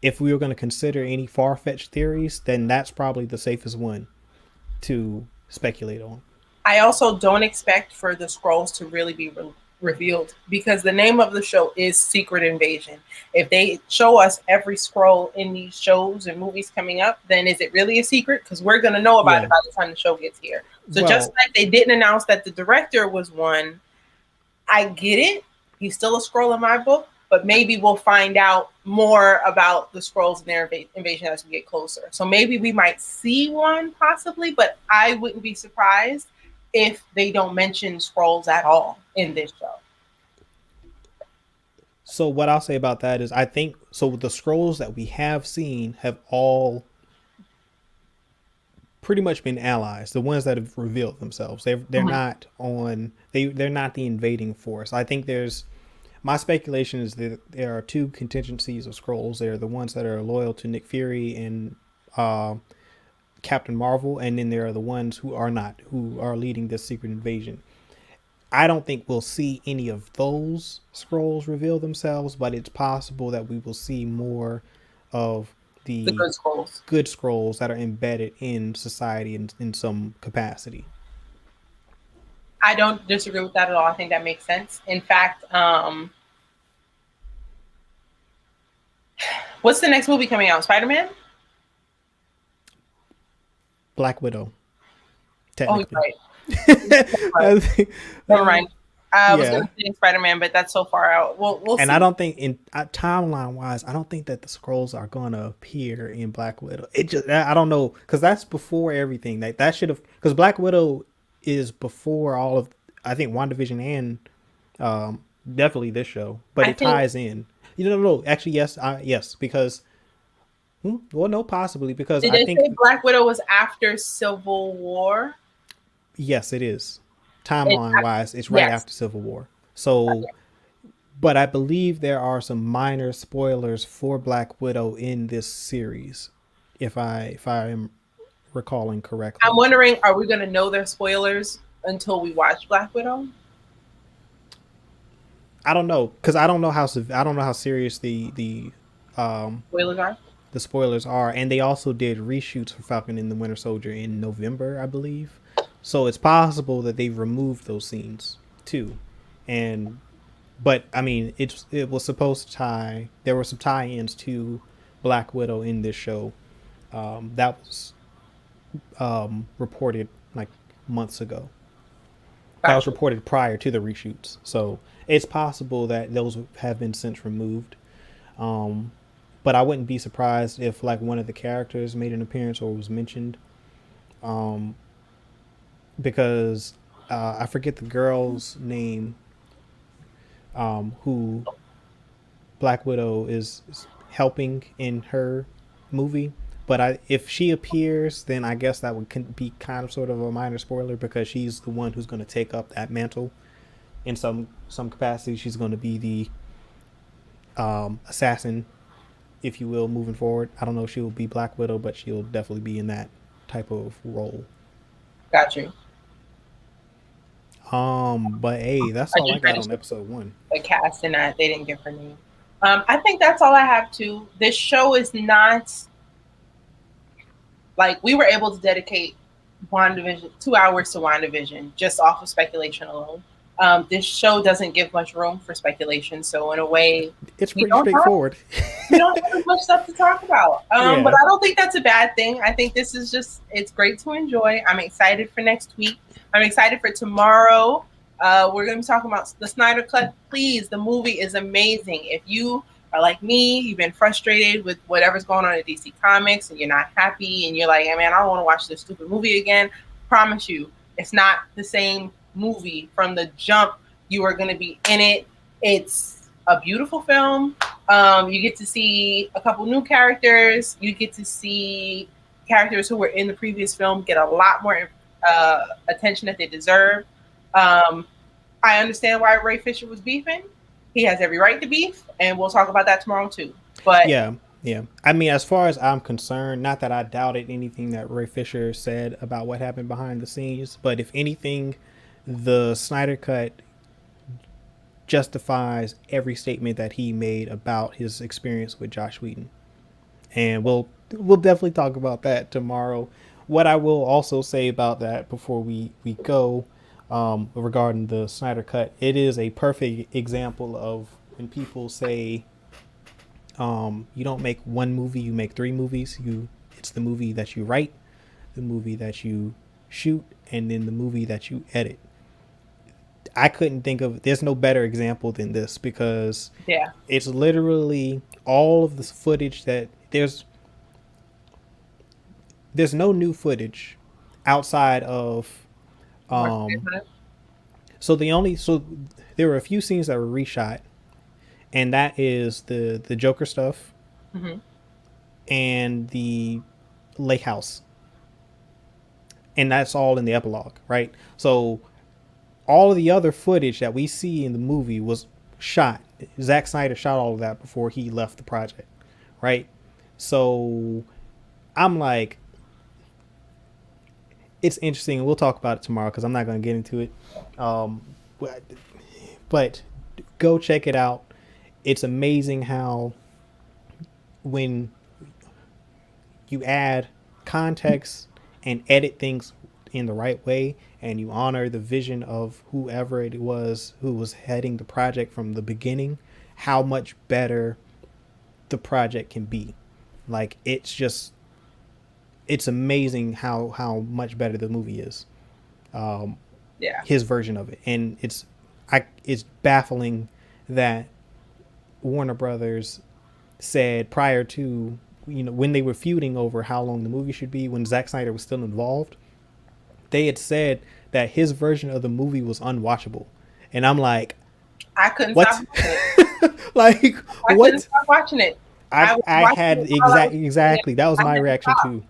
if we were going to consider any far-fetched theories, then that's probably the safest one to speculate on. I also don't expect for the Skrulls to really be revealed, because the name of the show is Secret Invasion. If they show us every Skrull in these shows and movies coming up, then is it really a secret? Because we're going to know about it by the time the show gets here. So just like they didn't announce that the director was one, I get it. He's still a Skrull in my book, but maybe we'll find out more about the Skrulls and their invasion as we get closer. So maybe we might see one possibly, but I wouldn't be surprised if they don't mention Skrulls at all in this show. So what I'll say about that is, I think, so the Skrulls that we have seen have all pretty much been allies. The ones that have revealed themselves, they're not they're not the invading force. I think my speculation is that there are two contingencies of Skrulls. They're the ones that are loyal to Nick Fury and Captain Marvel, and then there are the ones who are not, who are leading this secret invasion. I don't think we'll see any of those Skrulls reveal themselves, but it's possible that we will see more of the good Skrulls that are embedded in society in some capacity. I don't disagree with that at all. I think that makes sense. In fact, what's the next movie coming out? Spider-Man? Black Widow. Oh, you're right. Never mind. I was going to say Spider-Man, but that's so far out. We'll and see. I don't think, timeline wise, I don't think that the Skrulls are going to appear in Black Widow. I don't know, because that's before everything. That should have, because Black Widow is before all of, I think, WandaVision and definitely this show, but it ties in. No, actually, yes, because. Well, no, possibly, because did they say Black Widow was after Civil War? Yes, it is. It, Timeline wise, it's right yes. after Civil War. So, but I believe there are some minor spoilers for Black Widow in this series, if I am recalling I'm correctly. wondering, are we going to know their spoilers until we watch Black Widow? I don't know because I don't know how serious um Spoilers are. the spoilers are, and they also did reshoots for Falcon and the Winter Soldier in November, I believe. So it's possible that they've removed those scenes too, and but I mean it was supposed to tie. There were some tie-ins to Black Widow in this show. That was reported like months ago. That was Gotcha. reported prior to the reshoots. So it's possible that those have been since removed. Um, but I wouldn't be surprised if like one of the characters made an appearance or was mentioned. Um, because I forget the girl's name who Black Widow is helping in her movie. But if she appears, then I guess that would be kind of sort of a minor spoiler because she's the one who's going to take up that mantle in some capacity. She's going to be the assassin, if you will, moving forward. I don't know if she'll be Black Widow, but she'll definitely be in that type of role. Got you. But hey, that's I all I just got read on episode one. the cast and that they didn't give her name. I think that's all I have too. This show is not like we were able to dedicate WandaVision 2 hours to WandaVision just off of speculation alone. This show doesn't give much room for speculation, so in a way, It's we pretty don't have straightforward. we don't have as much stuff to talk about. But Yeah. I don't think that's a bad thing. I think this is just it's great to enjoy. I'm excited for next week. I'm excited for tomorrow. We're going to be talking about the Snyder Cut. Please, the movie is amazing. If you are like me, you've been frustrated with whatever's going on at DC Comics and you're not happy and you're like, hey, man, I don't want to watch this stupid movie again. Promise you, it's not the same movie from the jump. You are going to be in it. It's a beautiful film. You get to see a couple new characters. You get to see characters who were in the previous film get a lot more attention that they deserve. I understand why Ray Fisher was beefing. He has every right to beef, and we'll talk about that tomorrow too. But Yeah. Yeah. I mean, as far as I'm concerned, not that I doubted anything that Ray Fisher said about what happened behind the scenes, but if anything, the Snyder Cut justifies every statement that he made about his experience with Josh Whedon. And we'll definitely talk about that tomorrow. What I will also say about that before we go regarding the Snyder Cut, it is a perfect example of when people say you don't make one movie, you make three movies. It's the movie that you write, the movie that you shoot, and then the movie that you edit. I couldn't think of there's no better example than this because yeah, it's literally all of this footage that there's no new footage outside of so there were a few scenes that were reshot, and that is the Joker stuff mm-hmm. and the lake house, and that's all in the epilogue, right? So all of the other footage that we see in the movie was shot. Zack Snyder shot all of that before he left the project, right? So I'm like, it's interesting, and we'll talk about it tomorrow because I'm not going to get into it. Um, but go check it out. It's amazing how when you add context and edit things in the right way and you honor the vision of whoever it was who was heading the project from the beginning, how much better the project can be. Like it's amazing how much better the movie is. Yeah, His version of it, and it's baffling that Warner Brothers said prior to when they were feuding over how long the movie should be when Zack Snyder was still involved, they had said that his version of the movie was unwatchable, and I'm like, I couldn't what? stop watching it. Like I couldn't what? stop watching it. I was I watching had it while I was doing it. exactly that was I my didn't reaction stop too.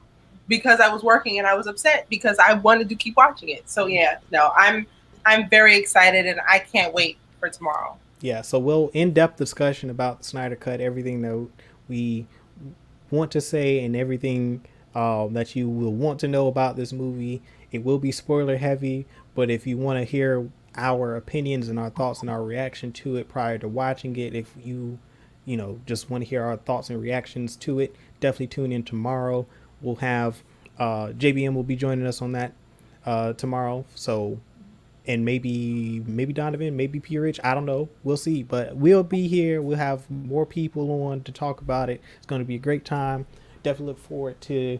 because I was working and I was upset because I wanted to keep watching it. So yeah, no, I'm very excited and I can't wait for tomorrow. Yeah, so we'll in-depth discussion about the Snyder Cut, everything that we want to say, and everything that you will want to know about this movie. It will be spoiler heavy, but if you want to hear our opinions and our thoughts and our reaction to it prior to watching it, if you just want to hear our thoughts and reactions to it, definitely tune in tomorrow. We'll have JBM will be joining us on that tomorrow. So, and maybe Donovan, maybe P Rich, I don't know. We'll see. But we'll be here. We'll have more people on to talk about it. It's going to be a great time. Definitely look forward to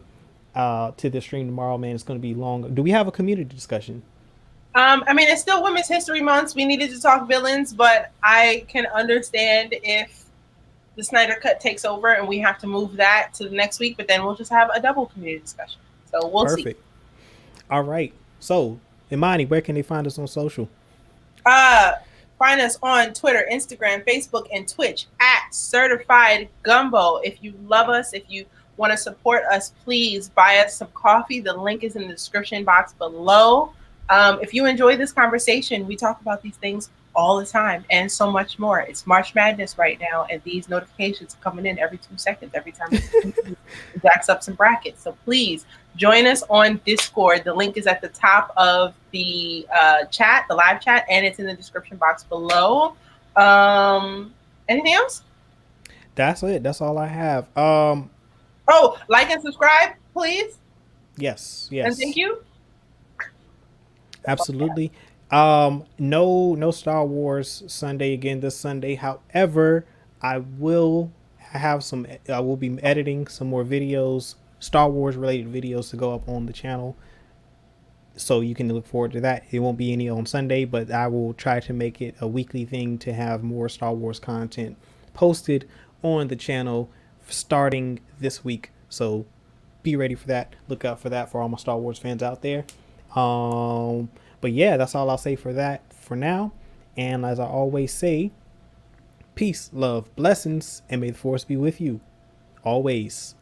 the stream tomorrow, man. It's going to be long. Do we have a community discussion? I mean, it's still Women's History Month. We needed to talk villains, but I can understand if the Snyder Cut takes over and we have to move that to the next week, but then we'll just have a double community discussion. So we'll see. Perfect. All right. So, Imani, where can they find us on social? Uh, Find us on Twitter, Instagram, Facebook, and Twitch at Certified Gumbo. If you love us, if you want to support us, please buy us some coffee. The link is in the description box below. If you enjoy this conversation, we talk about these things all the time and so much more. It's March Madness right now, and these notifications are coming in every 2 seconds, every time it jacks up some brackets. So please join us on Discord. The link is at the top of the chat, the live chat, and it's in the description box below. Anything else? That's it. That's all I have. Oh, like and subscribe, please. Yes. And thank you. Absolutely. No Star Wars Sunday again this Sunday. However, I will I will be editing some more videos, Star Wars related videos to go up on the channel. So you can look forward to that. It won't be any on Sunday, but I will try to make it a weekly thing to have more Star Wars content posted on the channel starting this week. So be ready for that. Look out for that for all my Star Wars fans out there. But yeah, that's all I'll say for that for now. And as I always say, peace, love, blessings, and may the force be with you always.